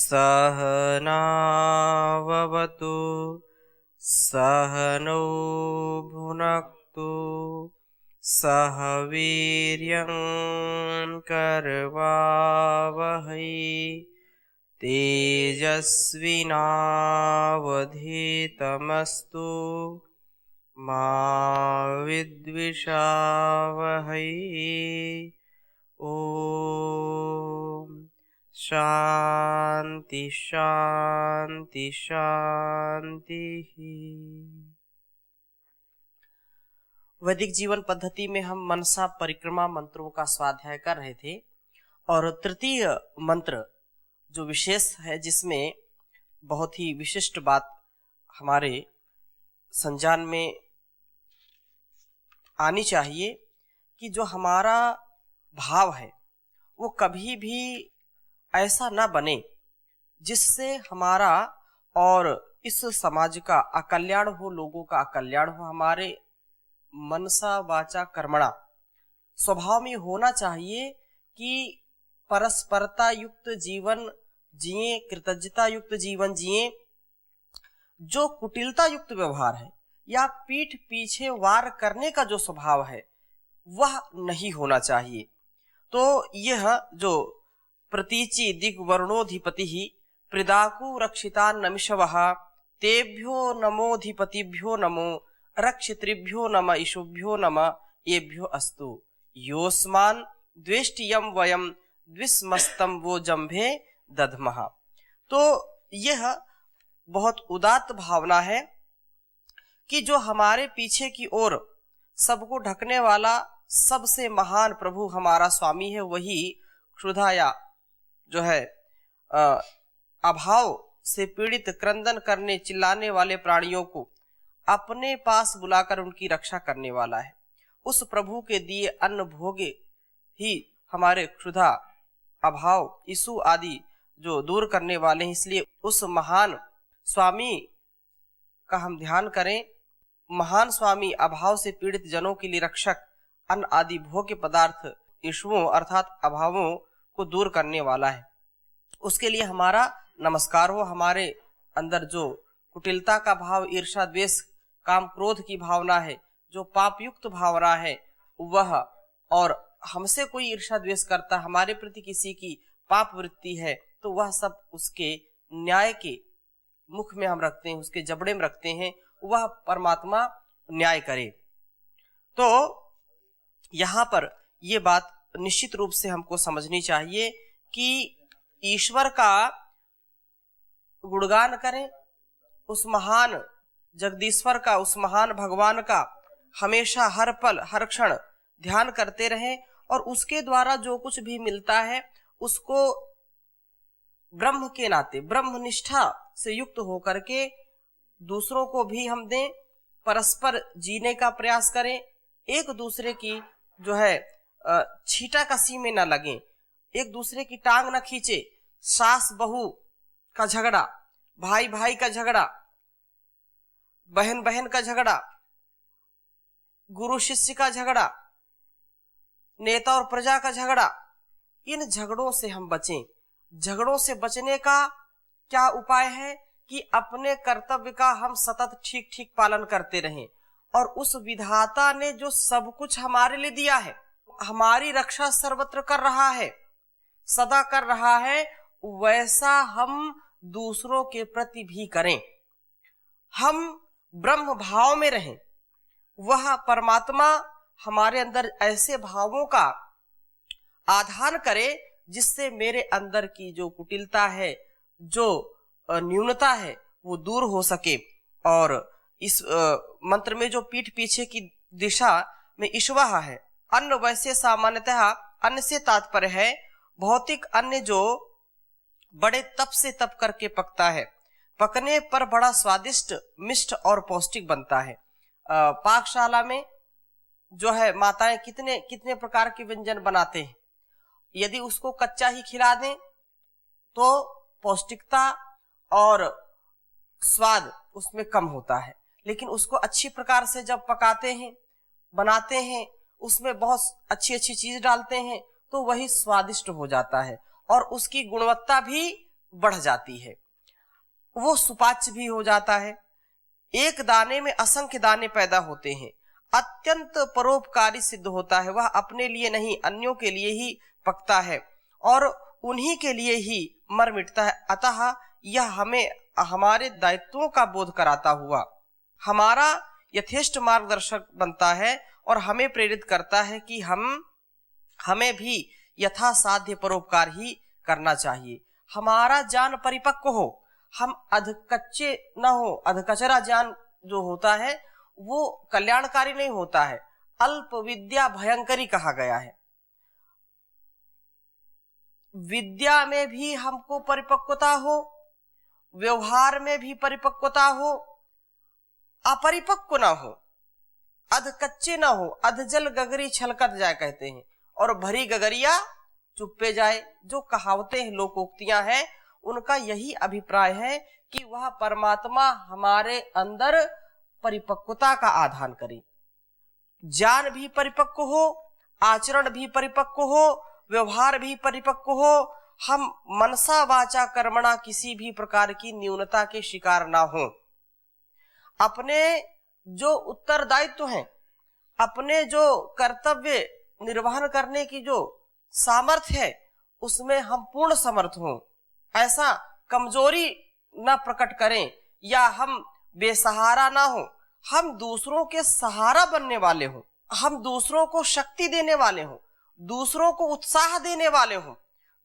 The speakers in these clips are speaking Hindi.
सहनाववतु सहनौ भुनक्तु सह वीर्यं करवावहै तेजस्विनावधीतमस्तु मा विद्विषावहै। ओम शांति शांति शांति। वैदिक जीवन पद्धति में हम मनसा परिक्रमा मंत्रों का स्वाध्याय कर रहे थे और तृतीय मंत्र जो विशेष है, जिसमें बहुत ही विशिष्ट बात हमारे संज्ञान में आनी चाहिए कि जो हमारा भाव है वो कभी भी ऐसा ना बने जिससे हमारा और इस समाज का अकल्याण हो, लोगों का अकल्याण हो। हमारे मनसा वाचा कर्मणा स्वभाव में होना चाहिए कि परस्परता युक्त जीवन जिए, कृतज्ञता युक्त जीवन जिए। जो कुटिलता युक्त व्यवहार है या पीठ पीछे वार करने का जो स्वभाव है वह नहीं होना चाहिए। तो यह जो प्रतीचि दिग्वर्णोधिपति प्रिदाकु रक्षिता नमिषवः तेभ्यो नमोधिपतिभ्यो नमो रक्षितृभ्यो नम ईशुभ्यो नम येभ्यो अस्तु योस्मान द्वेष्टियम वयम द्विस्मस्तम वो जंभे दधमः। तो यह बहुत उदात्त भावना है कि जो हमारे पीछे की ओर सबको ढकने वाला सबसे महान प्रभु हमारा स्वामी है, वही क्षुधा या जो है अभाव से पीड़ित क्रंदन करने चिल्लाने वाले प्राणियों को अपने पास बुलाकर उनकी रक्षा करने वाला है। उस प्रभु के दिए अन्न भोगे ही हमारे क्षुधा अभाव ईसु आदि जो दूर करने वाले हैं। इसलिए उस महान स्वामी का हम ध्यान करें। महान स्वामी अभाव से पीड़ित जनों के लिए रक्षक अन्न आदि भोग्य पदार्थ ईशुओं अर्थात अभावों को दूर करने वाला है। उसके लिए हमारा नमस्कार हो। हमारे अंदर जो कुटिलता का भाव, ईर्षा द्वेष काम क्रोध की भावना है, जो पाप युक्त भावना है वह, और हमसे कोई ईर्षा द्वेष करता, हमारे प्रति किसी की पाप वृत्ति है, तो वह सब उसके न्याय के मुख में हम रखते हैं, उसके जबड़े में रखते हैं। वह परमात्मा न्याय करे। तो यहाँ पर ये बात निश्चित रूप से हमको समझनी चाहिए कि ईश्वर का गुणगान करें, उस महान जगदीश्वर का, उस महान भगवान का हमेशा हर पल हर क्षण ध्यान करते रहें और उसके द्वारा जो कुछ भी मिलता है उसको ब्रह्म के नाते ब्रह्मनिष्ठा से युक्त होकर के दूसरों को भी हम दें। परस्पर जीने का प्रयास करें, एक दूसरे की जो है छीटा कसी में न लगे, एक दूसरे की टांग न खींचे। सास बहू का झगड़ा, भाई भाई का झगड़ा, बहन बहन का झगड़ा, गुरु शिष्य का झगड़ा, नेता और प्रजा का झगड़ा, इन झगड़ों से हम बचें। झगड़ों से बचने का क्या उपाय है कि अपने कर्तव्य का हम सतत ठीक ठीक पालन करते रहें और उस विधाता ने जो सब कुछ हमारे लिए दिया है, हमारी रक्षा सर्वत्र कर रहा है, सदा कर रहा है, वैसा हम दूसरों के प्रति भी करें। हम ब्रह्म भाव में रहें। वह परमात्मा हमारे अंदर ऐसे भावों का आधान करे जिससे मेरे अंदर की जो कुटिलता है, जो न्यूनता है, वो दूर हो सके। और इस मंत्र में जो पीठ पीछे की दिशा में ईश्वाह है, अन्न वैसे सामान्यतः अन्न से तात्पर्य है भौतिक अन्न जो बड़े तप से तप करके पकता है, पकने पर बड़ा स्वादिष्ट, मिष्ट और पौष्टिक बनता है। पाकशाला में जो है माताएं कितने कितने प्रकार के व्यंजन बनाते हैं। यदि उसको कच्चा ही खिला दें तो पौष्टिकता और स्वाद उसमें कम होता है, लेकिन उसको अच्छी प्रकार से जब पकाते हैं, बनाते हैं, उसमें बहुत अच्छी अच्छी चीज डालते हैं तो वही स्वादिष्ट हो जाता है और उसकी गुणवत्ता भी बढ़ जाती है, वो सुपाच्य भी हो जाता है। एक दाने में असंख्य दाने पैदा होते हैं, अत्यंत परोपकारी सिद्ध होता है। वह अपने लिए नहीं, अन्यों के लिए ही पकता है और उन्हीं के लिए ही मर मिटता है। अतः यह हमें हमारे दायित्वों का बोध कराता हुआ हमारा यथेष्ट मार्गदर्शक बनता है और हमें प्रेरित करता है कि हमें भी यथासाध्य परोपकार ही करना चाहिए। हमारा ज्ञान परिपक्व हो, हम अधकच्चे न हो। अधकचरा ज्ञान जो होता है वो कल्याणकारी नहीं होता है, अल्प विद्या भयंकरी कहा गया है। विद्या में भी हमको परिपक्वता हो, व्यवहार में भी परिपक्वता हो, अपरिपक्व ना हो, अधकच्चे ना हो। अधजल गगरी छलकत जाए कहते हैं, और भरी गगरिया चुप्पे जाए। जो कहावतें हैं, लोकोक्तियां हैं, उनका यही अभिप्राय है कि वह परमात्मा हमारे अंदर परिपक्वता का आधान करे। ज्ञान भी परिपक्व हो, आचरण भी परिपक्व हो, व्यवहार भी परिपक्व हो। हम मनसा वाचा कर्मणा किसी भी प्रकार की न्यूनता के शिकार ना हो। अपने जो उत्तरदायित्व हैं, अपने जो कर्तव्य निर्वहन करने की जो सामर्थ्य है, उसमें हम पूर्ण समर्थ हों। ऐसा कमजोरी न प्रकट करें या हम बेसहारा ना हो। हम दूसरों के सहारा बनने वाले हों, हम दूसरों को शक्ति देने वाले हों, दूसरों को उत्साह देने वाले हों,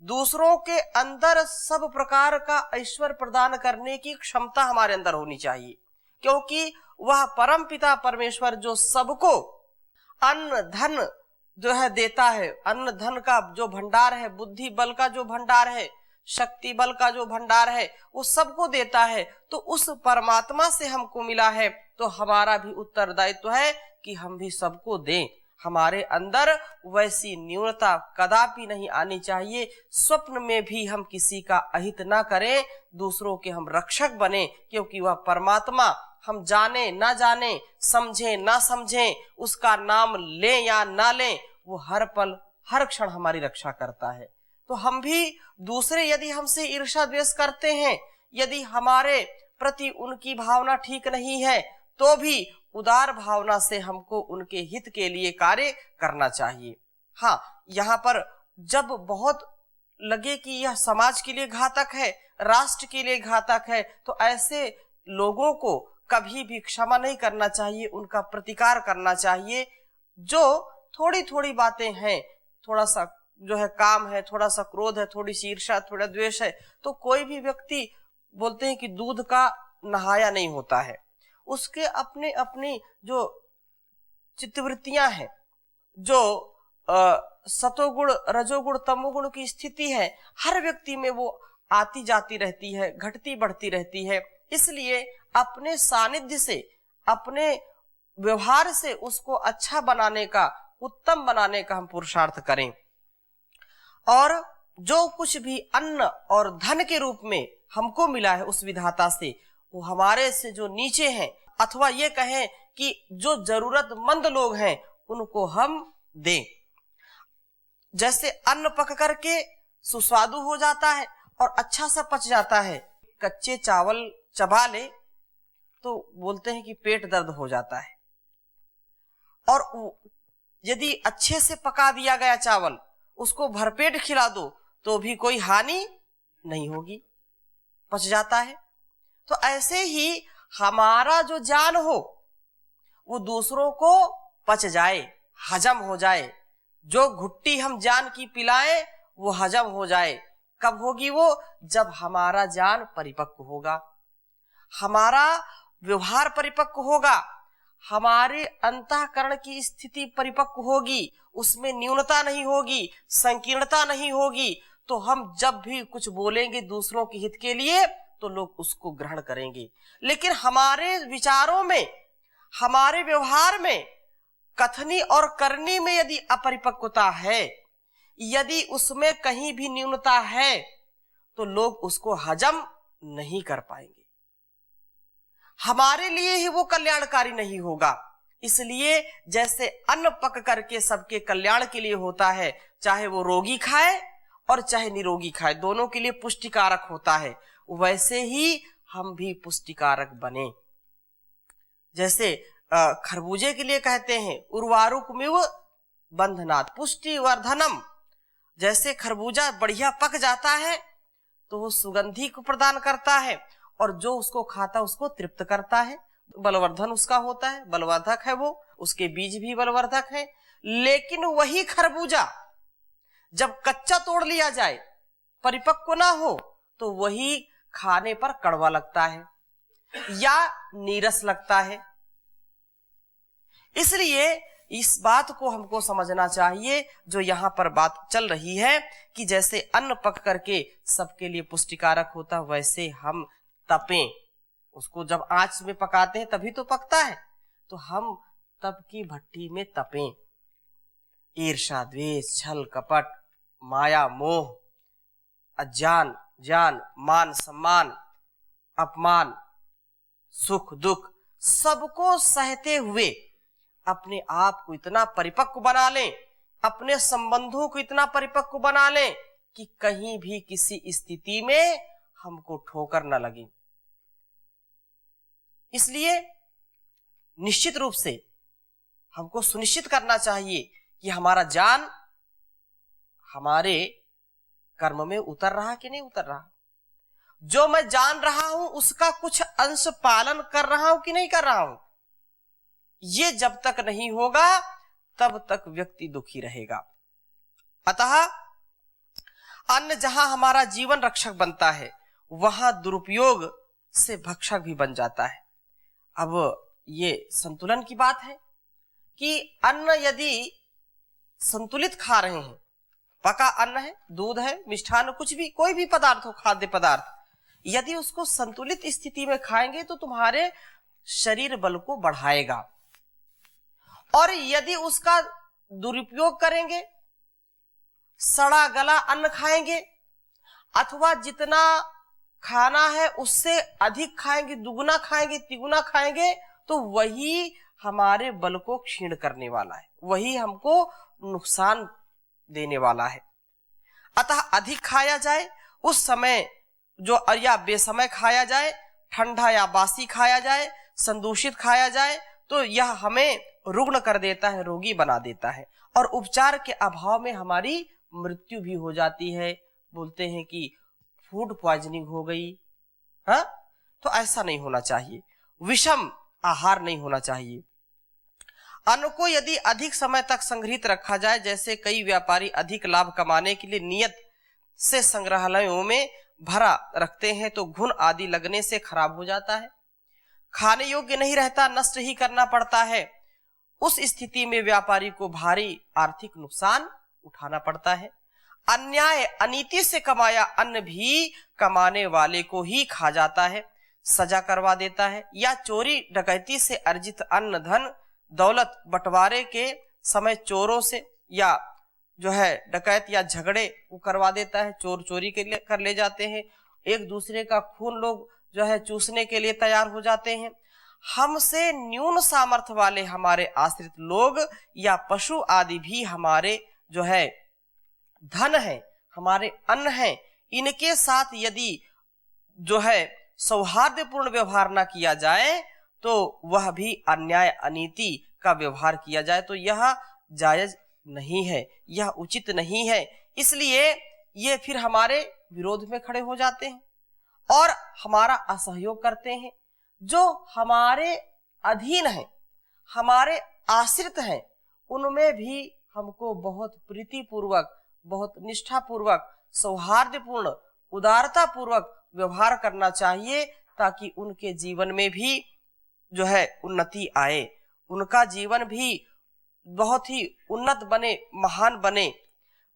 दूसरों के अंदर सब प्रकार का ऐश्वर्य प्रदान करने की क्षमता हमारे अंदर होनी चाहिए। क्योंकि वह परम पिता परमेश्वर जो सबको अन्न धन जो है देता है, अन्न धन का जो भंडार है, बुद्धि बल का जो भंडार है, शक्ति बल का जो भंडार है, वो सबको देता है। तो उस परमात्मा से हमको मिला है, तो हमारा भी उत्तरदायित्व है कि हम भी सबको दें। हमारे अंदर वैसी न्यूनता कदापि नहीं आनी चाहिए। स्वप्न में भी हम किसी का अहित ना करें, दूसरों के हम रक्षक बने। क्योंकि वह परमात्मा हम जाने ना जाने, समझें ना समझें, उसका नाम लें या ना लें, वो हर पल हर क्षण हमारी रक्षा करता है। तो हम भी दूसरे यदि हमसे ईर्ष्या द्वेष करते हैं, यदि हमारे प्रति उनकी भावना ठीक नहीं है, तो भी उदार भावना से हमको उनके हित के लिए कार्य करना चाहिए। हाँ, यहाँ पर जब बहुत लगे कि यह समाज के लिए घातक है, राष्ट्र के लिए घातक है, तो ऐसे लोगों को कभी भी क्षमा नहीं करना चाहिए, उनका प्रतिकार करना चाहिए। जो थोड़ी थोड़ी बातें हैं, थोड़ा सा जो है काम है, थोड़ा सा क्रोध है, थोड़ी सी ईर्ष्या, थोड़ा द्वेष है, तो कोई भी व्यक्ति बोलते हैं कि दूध का नहाया नहीं होता है। उसके अपने अपनी जो चित्तवृत्तियां हैं, जो सतोगुण रजोगुण तमोगुण की स्थिति है, हर व्यक्ति में वो आती जाती रहती है, घटती बढ़ती रहती है। इसलिए अपने सानिध्य से, अपने व्यवहार से उसको अच्छा बनाने का, उत्तम बनाने का हम पुरुषार्थ करें। और जो कुछ भी अन्न और धन के रूप में हमको मिला है उस विधाता से, वो हमारे से जो नीचे हैं, अथवा ये कहें कि जो जरूरतमंद लोग हैं, उनको हम दें। जैसे अन्न पक करके सुस्वादु हो जाता है और अच्छा सा पच जाता है, कच्चे चावल चबा ले तो बोलते हैं कि पेट दर्द हो जाता है। और यदि अच्छे से पका दिया गया चावल, उसको भरपेट खिला दो तो भी कोई हानि नहीं होगी, पच जाता है। तो ऐसे ही हमारा जो ज्ञान हो वो दूसरों को पच जाए, हजम हो जाए। जो घुट्टी हम ज्ञान की पिलाएं वो हजम हो जाए। कब होगी वो? जब हमारा ज्ञान परिपक्व होगा, हमारा व्यवहार परिपक्व होगा, हमारे अंतःकरण की स्थिति परिपक्व होगी, उसमें न्यूनता नहीं होगी, संकीर्णता नहीं होगी। तो हम जब भी कुछ बोलेंगे दूसरों के हित के लिए, तो लोग उसको ग्रहण करेंगे। लेकिन हमारे विचारों में, हमारे व्यवहार में, कथनी और करनी में यदि अपरिपक्वता है, यदि उसमें कहीं भी न्यूनता है, तो लोग उसको हजम नहीं कर पाएंगे, हमारे लिए ही वो कल्याणकारी नहीं होगा। इसलिए जैसे अन्न पक करके सबके कल्याण के लिए होता है, चाहे वो रोगी खाए और चाहे निरोगी खाए, दोनों के लिए पुष्टिकारक होता है। वैसे ही हम भी पुष्टिकारक बने। जैसे खरबूजे के लिए कहते हैं उर्वारुकमिव बंधनात् पुष्टिवर्धनम। जैसे खरबूजा बढ़िया पक जाता है तो वो सुगंधि को प्रदान करता है और जो उसको खाता उसको तृप्त करता है, बलवर्धन उसका होता है, बलवर्धक है वो, उसके बीज भी बलवर्धक है। लेकिन वही खरबूजा जब कच्चा तोड़ लिया जाए, परिपक्व ना हो, तो वही खाने पर कड़वा लगता है या नीरस लगता है। इसलिए इस बात को हमको समझना चाहिए जो यहाँ पर बात चल रही है कि जैसे अन्न पक करके सबके लिए पुष्टिकारक होता, वैसे हम तपें। उसको जब आंच में पकाते हैं तभी तो पकता है, तो हम तप की भट्टी में तपें। ईर्ष्या, द्वेष, छल, कपट, माया, मोह, अज्ञान, ज्ञान, मान सम्मान, अपमान, सुख दुख, सबको सहते हुए अपने आप को इतना परिपक्व बना लें, अपने संबंधों को इतना परिपक्व बना लें कि कहीं भी किसी स्थिति में हमको ठोकर न लगे। इसलिए निश्चित रूप से हमको सुनिश्चित करना चाहिए कि हमारा ज्ञान हमारे कर्म में उतर रहा कि नहीं उतर रहा। जो मैं जान रहा हूं उसका कुछ अंश पालन कर रहा हूं कि नहीं कर रहा हूं। ये जब तक नहीं होगा तब तक व्यक्ति दुखी रहेगा। अतः अन्न जहां हमारा जीवन रक्षक बनता है, वहां दुरुपयोग से भक्षक भी बन जाता है। अब ये संतुलन की बात है कि अन्न यदि संतुलित खा रहे हैं, पका अन्न है, दूध है, मिष्ठान, कुछ भी, कोई भी पदार्थ हो, खाद्य पदार्थ, यदि उसको संतुलित स्थिति में खाएंगे तो तुम्हारे शरीर बल को बढ़ाएगा। और यदि उसका दुरुपयोग करेंगे, सड़ा गला अन्न खाएंगे अथवा जितना खाना है उससे अधिक खाएंगे, दुगुना खाएंगे, तिगुना खाएंगे, तो वही हमारे बल को क्षीण करने वाला है, वही हमको नुकसान देने वाला है। अतः अधिक खाया जाए उस समय जो, या बेसमय खाया जाए, ठंडा या बासी खाया जाए, संदूषित खाया जाए, तो यह हमें रुग्ण कर देता है, रोगी बना देता है और उपचार के अभाव में हमारी मृत्यु भी हो जाती है। बोलते हैं कि फूड पॉइजनिंग हो गई। हाँ, तो ऐसा नहीं होना चाहिए, विषम आहार नहीं होना चाहिए। अन्न को यदि अधिक समय तक संग्रहित रखा जाए, जैसे कई व्यापारी अधिक लाभ कमाने के लिए नियत से संग्रहालयों में भरा रखते हैं, तो घुन आदि लगने से खराब हो जाता है, खाने योग्य नहीं रहता, नष्ट ही करना पड़ता है। उस स्थिति में व्यापारी को भारी आर्थिक नुकसान उठाना पड़ता है। अन्याय अनीति से कमाया अन्न भी कमाने वाले को ही खा जाता है, सजा करवा देता है, या चोरी डकैती से अर्जित अन्न धन दौलत बंटवारे के समय चोरों से या जो है डकैत या झगड़े वो करवा देता है, चोर चोरी के लिए कर ले जाते हैं, एक दूसरे का खून लोग जो है चूसने के लिए तैयार हो जाते हैं। हमसे न्यून सामर्थ्य वाले हमारे आश्रित लोग या पशु आदि भी हमारे जो है धन है, हमारे अन्न है, इनके साथ यदि जो है सौहार्दपूर्ण व्यवहार ना किया जाए, तो वह भी अन्याय अनीति का व्यवहार किया जाए, तो यह जायज नहीं है, यह उचित नहीं है। इसलिए ये फिर हमारे विरोध में खड़े हो जाते हैं और हमारा असहयोग करते हैं। जो हमारे अधीन है, हमारे आश्रित हैं, उनमें भी हमको बहुत प्रीतिपूर्वक, बहुत निष्ठापूर्वक, सौहार्दपूर्ण, उदारता पूर्वक व्यवहार करना चाहिए, ताकि उनके जीवन में भी जो है उन्नति आए, उनका जीवन भी बहुत ही उन्नत बने, महान बने।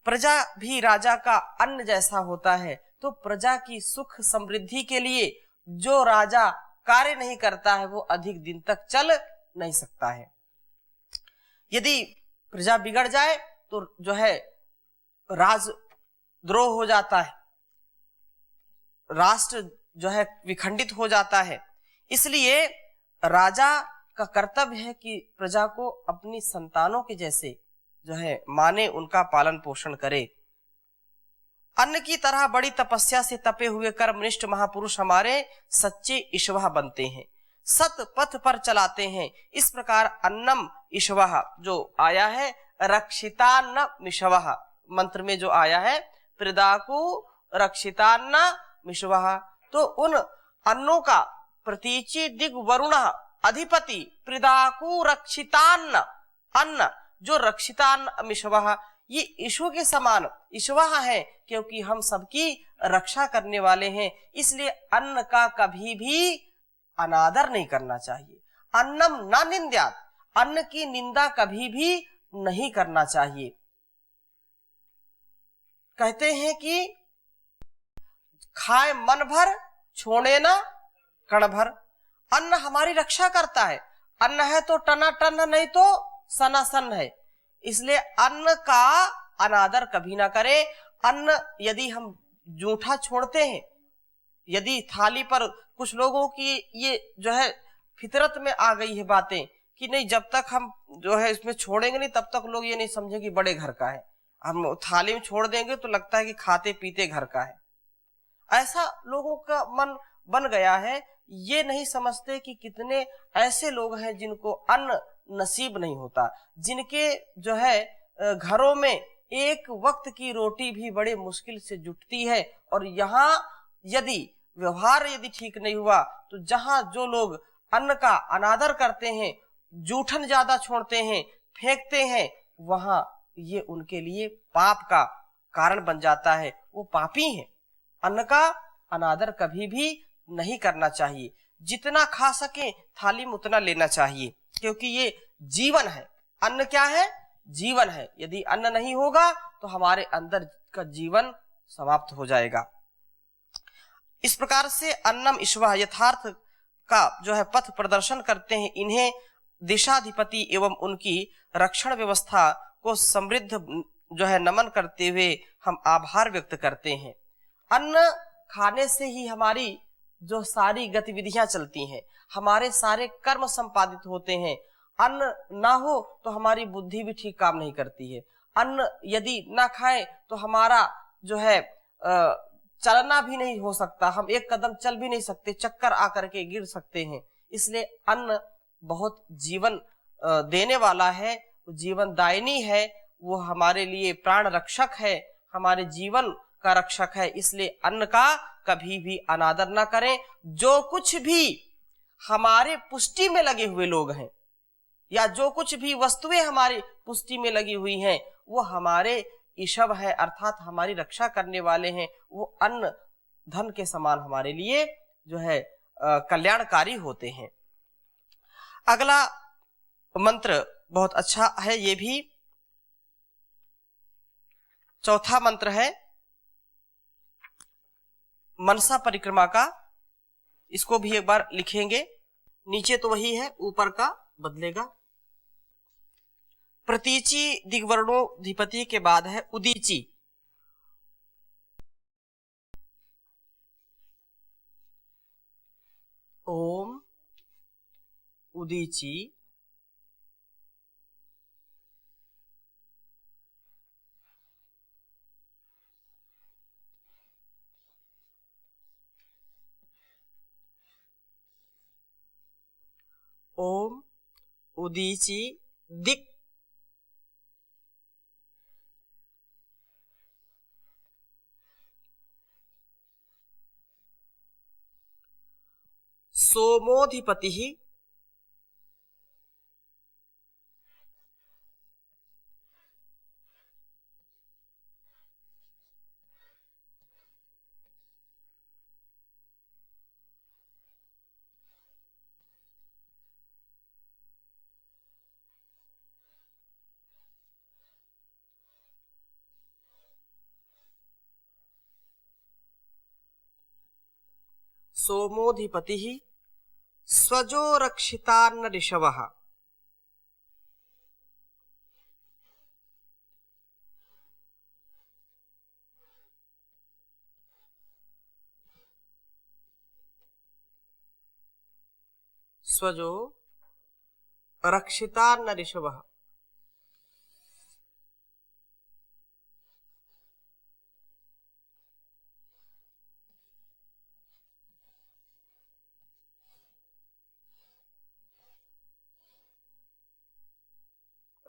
प्रजा भी राजा का अन्न जैसा होता है, तो प्रजा की सुख समृद्धि के लिए जो राजा कार्य नहीं करता है वो अधिक दिन तक चल नहीं सकता है। यदि प्रजा बिगड़ जाए तो जो है राजद्रोह हो जाता है, राष्ट्र जो है विखंडित हो जाता है। इसलिए राजा का कर्तव्य है कि प्रजा को अपनी संतानों के जैसे जो है माने, उनका पालन पोषण करे। अन्न की तरह बड़ी तपस्या से तपे हुए कर्मनिष्ठ महापुरुष हमारे सच्चे ईश्वह बनते हैं, सत पथ पर चलाते हैं। इस प्रकार अन्नम ईश्वह जो आया है, रक्षितान्न मिशवः मंत्र में जो आया है, प्रदाकु रक्षितान्न मिशवः, तो उन अन्नों का प्रतीचि दिग्वरुण अधिपति प्रदाकु रक्षितान्न, अन्न जो रक्षितान्न मिशवः, ये ईश्वर के समान ईश्वह है, क्योंकि हम सबकी रक्षा करने वाले हैं। इसलिए अन्न का कभी भी अनादर नहीं करना चाहिए। अन्नम न निंद्यात्, अन्न की निंदा कभी भी नहीं करना चाहिए। कहते हैं कि खाए मन भर, छोड़े ना कण भर। अन्न हमारी रक्षा करता है। अन्न है तो टना टन, नहीं तो सनासन है। इसलिए अन्न का अनादर कभी ना करें। अन्न यदि हम जूठा छोड़ते हैं, यदि थाली पर कुछ लोगों की ये जो है फितरत में आ गई है बातें कि नहीं, जब तक हम जो है इसमें छोड़ेंगे नहीं तब तक लोग ये नहीं समझे कि बड़े घर का है। हम थाली में छोड़ देंगे तो लगता है कि खाते पीते घर का है। ऐसा लोगों का मन बन गया है। ये नहीं समझते कि कितने ऐसे लोग हैं जिनको अन्न नसीब नहीं होता, जिनके जो है घरों में एक वक्त की रोटी भी बड़े मुश्किल से जुटती है। और यहाँ यदि व्यवहार यदि ठीक नहीं हुआ तो जहां जो लोग अन्न का अनादर करते हैं, जूठन ज्यादा छोड़ते हैं, फेंकते हैं, वहां ये उनके लिए पाप का कारण बन जाता है। वो पापी हैं। अन्न का अनादर कभी भी नहीं करना चाहिए। जितना खा सके थाली में उतना लेना चाहिए, क्योंकि ये जीवन है। अन्न क्या है? जीवन है। यदि अन्न नहीं होगा तो हमारे अंदर का जीवन समाप्त हो जाएगा। इस प्रकार से अन्नम ईश्वः यथार्थ का जो है पथ प्रदर्शन करते हैं। इन्हें दिशाधिपति एवं उनकी रक्षण व्यवस्था को समृद्ध जो है नमन करते हुए हम आभार व्यक्त करते हैं। अन्न खाने से ही हमारी जो सारी गतिविधियां चलती हैं, हमारे सारे कर्म संपादित होते हैं। अन्न ना हो तो हमारी बुद्धि भी ठीक काम नहीं करती है। अन्न यदि ना खाए तो हमारा जो है चलना भी नहीं हो सकता, हम एक कदम चल भी नहीं सकते, चक्कर आकर के गिर सकते हैं। इसलिए अन्न बहुत जीवन देने वाला है, जीवन दायिनी है, वो हमारे लिए प्राण रक्षक है, हमारे जीवन का रक्षक है। इसलिए अन्न का कभी भी अनादर ना करें। जो कुछ भी हमारे पुष्टि में लगे हुए लोग हैं या जो कुछ भी वस्तुएं हमारी पुष्टि में लगी हुई हैं, वो हमारे ईशव है, अर्थात हमारी रक्षा करने वाले हैं। वो अन्न धन के समान हमारे लिए जो है कल्याणकारी होते हैं। अगला मंत्र बहुत अच्छा है, ये भी चौथा मंत्र है मनसा परिक्रमा का। इसको भी एक बार लिखेंगे। नीचे तो वही है, ऊपर का बदलेगा। प्रतीचि दिग्वर्णोधिपति के बाद है उदीची। ओम उदीची ओम उदीची दिक् सोमोधिपति सोमोधिपति स्वजो रक्षितान्न ऋषवः। स्वजो रक्षितान्न ऋषवः।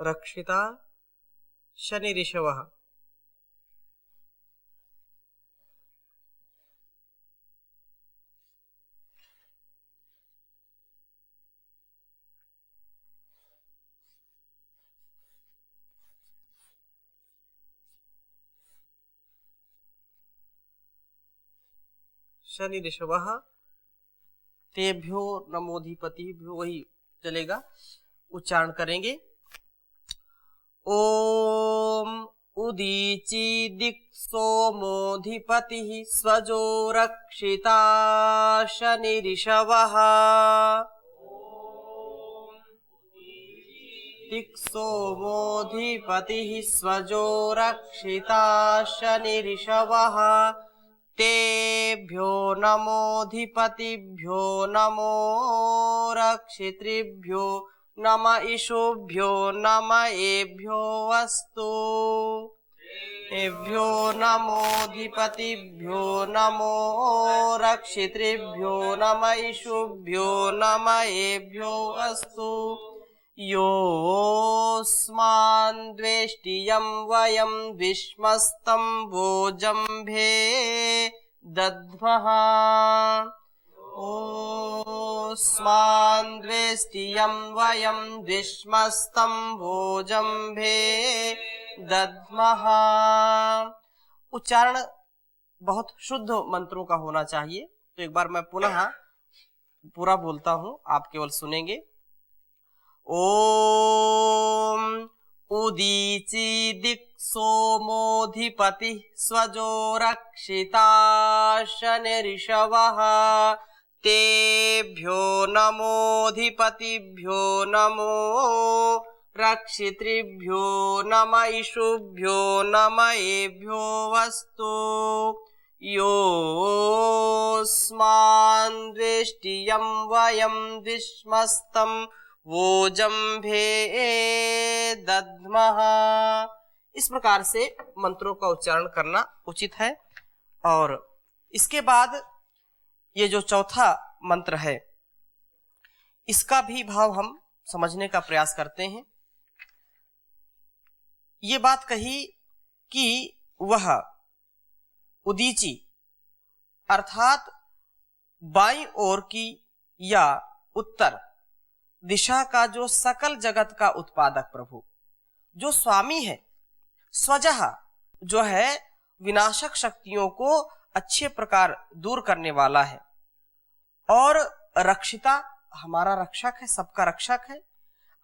रक्षिता शनि ऋषवः। शनि ऋषवः तेभ्यो नमोधिपतिभ्यो, वही चलेगा, उच्चारण करेंगे। ओम उदीची दिक्सो मोधिपतिः स्वजो रक्षिता शनि ऋषवः। दिक्सो मोधिपतिः स्वजो रक्षिता शनि ऋषवः। तेभ्यो नमोधिपतिभ्यो नमो रक्षितृभ्यो नम ईशुभ्यो नम एभ्यो अस्तु। एभ्यो नमोधिपतिभ्यो नमो रक्षितृभ्यो नम ईशुभ्यो नम एभ्यो अस्तु। योऽस्मान् द्वेष्टियं वयं विश्मस्तं भोजम्भे दद्मः। ओऽस्मान् द्वेष्टियं वयं विश्मस्तं भोजम्भे दद्मः। उच्चारण बहुत शुद्ध मंत्रों का होना चाहिए। तो एक बार मैं पुनः पूरा बोलता हूं, आप केवल सुनेंगे। ओम उदीची दिक्सो मोधिपतिः स्वजो रक्षिता शनि ऋषवः। तेभ्यो नमोधिपतिभ्यो नमो रक्षितृभ्यो नम ईशुभ्यो नम एभ्यो अस्तु। योऽस्मान् द्वेष्टियं वयं विश्मस्तं भोजम्भे दद्मः। इस प्रकार से मंत्रों का उच्चारण करना उचित है। और इसके बाद ये जो चौथा मंत्र है, इसका भी भाव हम समझने का प्रयास करते हैं। ये बात कही कि वह उदीची अर्थात बाईं ओर की या उत्तर दिशा का जो सकल जगत का उत्पादक प्रभु, जो स्वामी है, स्वजः जो है विनाशक शक्तियों को अच्छे प्रकार दूर करने वाला है, और रक्षिता हमारा रक्षक है, सबका रक्षक है।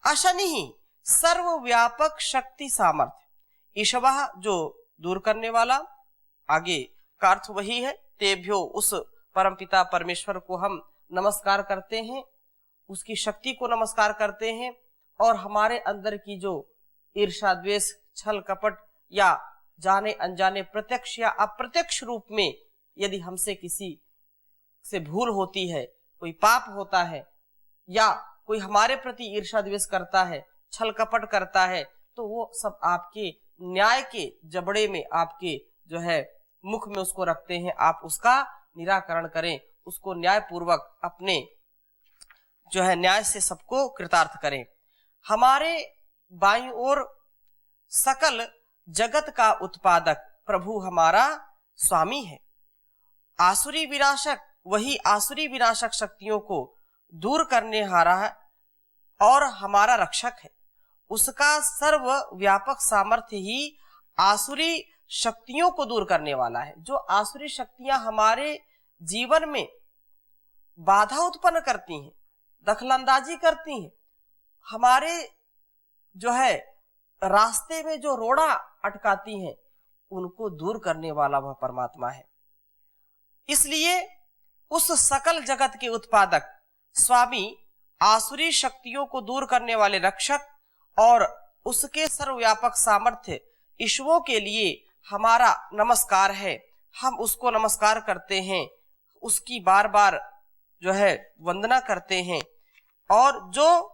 अशनि सर्वव्यापक शक्ति सामर्थ्य, ईशवः जो दूर करने वाला, आगे का अर्थ वही है। तेभ्यो उस परमपिता परमेश्वर को हम नमस्कार करते हैं, उसकी शक्ति को नमस्कार करते हैं। और हमारे अंदर की जो ईर्ष्या द्वेष छल कपट या जाने अनजाने प्रत्यक्ष या अप्रत्यक्ष रूप में यदि हमसे किसी से भूल होती है, कोई पाप होता है, या कोई हमारे प्रति ईर्ष्या द्वेष करता है, छल कपट करता है, तो वो सब आपके न्याय के जबड़े में, आपके जो है मुख में उसको रखते हैं। आप उसका निराकरण करें, उसको न्याय पूर्वक अपने जो है न्याय से सबको कृतार्थ करें। हमारे बाईं ओर सकल जगत का उत्पादक प्रभु हमारा स्वामी है। आसुरी विनाशक, वही आसुरी विनाशक शक्तियों को दूर करने हारा है और हमारा रक्षक है। उसका सर्व व्यापक सामर्थ्य ही आसुरी शक्तियों को दूर करने वाला है। जो आसुरी शक्तियां हमारे जीवन में बाधा उत्पन्न करती हैं, दखलंदाजी करती हैं, हमारे जो है रास्ते में जो रोड़ा अटकाती हैं, उनको दूर करने वाला वह परमात्मा है। इसलिए उस सकल जगत के उत्पादक स्वामी, आसुरी शक्तियों को दूर करने वाले रक्षक और उसके सर्वव्यापक सामर्थ्य ईश्वरों के लिए हमारा नमस्कार है। हम उसको नमस्कार करते हैं, उसकी बार बार जो है वंदना करते हैं। और जो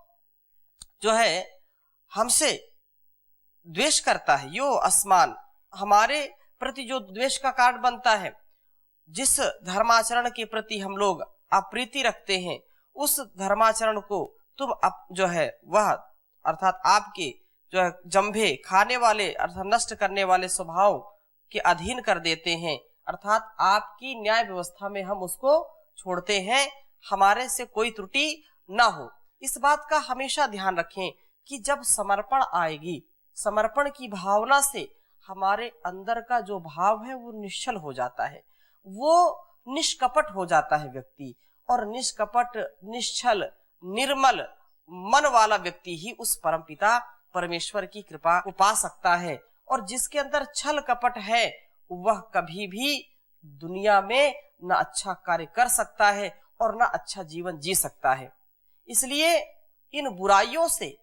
है हमसे द्वेष करता है, यो अस्मान, हमारे प्रति जो द्वेष का कारण बनता है, जिस धर्माचरण के प्रति हम लोग अप्रीति रखते हैं, उस धर्माचरण को तुम जो है वह अर्थात आपके जो है जंभे खाने वाले अर्थात नष्ट करने वाले स्वभाव के अधीन कर देते हैं, अर्थात आपकी न्याय व्यवस्था में हम उसको छोड़ते हैं, हमारे से कोई त्रुटि ना हो। इस बात का हमेशा ध्यान रखें कि जब समर्पण आएगी, समर्पण की भावना से हमारे अंदर का जो भाव है वो निश्चल हो जाता है, वो निष्कपट हो जाता है व्यक्ति। और निष्कपट, निश्चल, निर्मल मन वाला व्यक्ति ही उस परमपिता परमेश्वर की कृपा को पा सकता है। और जिसके अंदर छल कपट है वह कभी भी दुनिया में ना अच्छा कार्य कर सकता है और ना अच्छा जीवन जी सकता है। इसलिए इन बुराइयों से,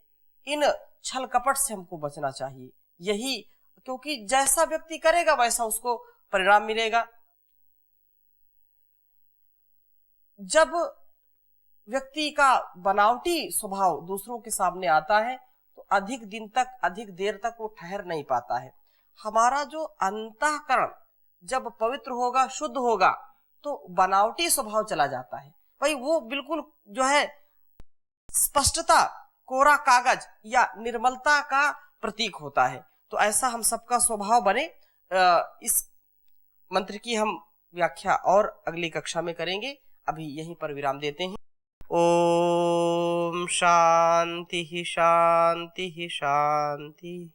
इन छल कपट से हमको बचना चाहिए। यही, क्योंकि जैसा व्यक्ति करेगा वैसा उसको परिणाम मिलेगा। जब व्यक्ति का बनावटी स्वभाव दूसरों के सामने आता है तो अधिक दिन तक, अधिक देर तक वो ठहर नहीं पाता है। हमारा जो अंतःकरण जब पवित्र होगा, शुद्ध होगा, तो बनावटी स्वभाव चला जाता है। भाई वो बिल्कुल जो है स्पष्टता, कोरा कागज या निर्मलता का प्रतीक होता है। तो ऐसा हम सबका स्वभाव बने। इस मंत्र की हम व्याख्या और अगली कक्षा में करेंगे। अभी यहीं पर विराम देते हैं। ओम शांति शांति शांति।